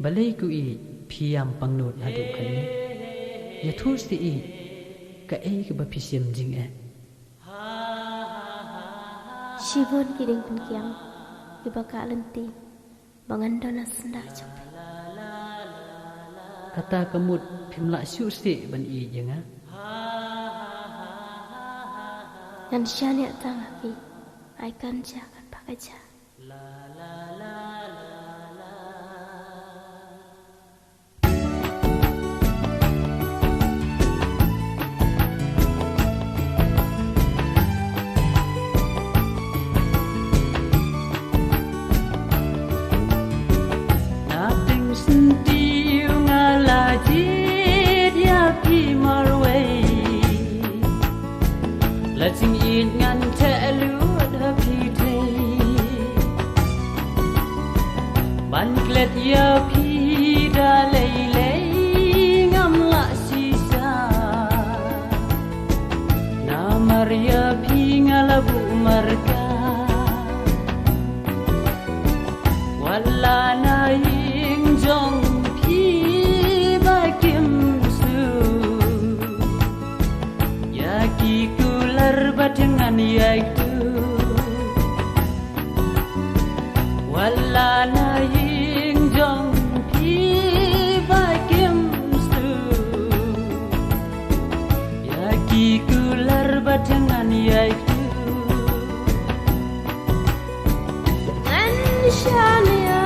balay ku I phiyam pangnut adu khani ya thus ti I ka ei ka ba phisiam jing e Shibon kiring pun kiam iba ka lenti bangandana senda chape kata kamut phimla su si ban I jenga nan shani atang ki ai kan ja kan pakai ja Let sing in ngan the lu da phi the ban klet ya phi da lei lei ngam la si sa na maria phi ngala bu marka wala na ying jong phi ba kim su ya ki dengan yaitu wala na ying jong pi ba kim su ya ki kular ba dengan yaitu an shania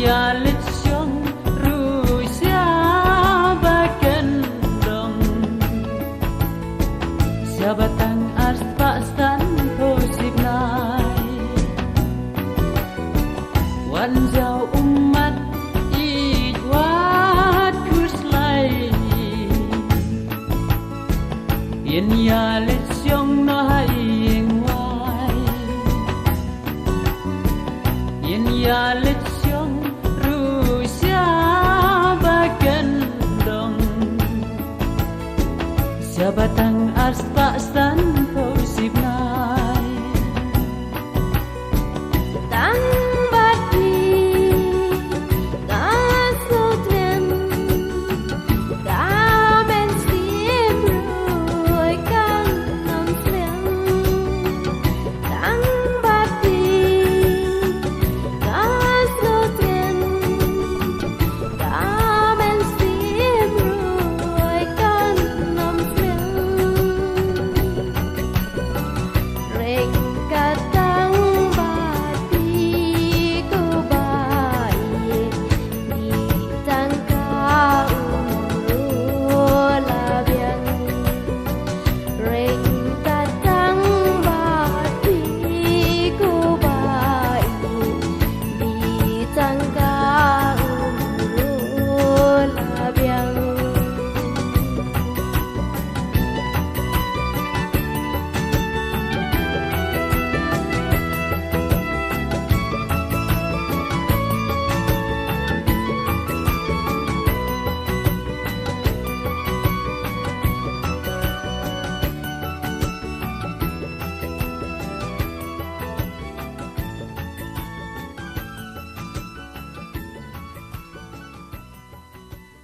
ya lechong rusia bakendong sabatang aspa stan posib nai wanjau umat ijwat kuslai yen ya lechong no hai yeng wai yen ya lechong Batang aspa stan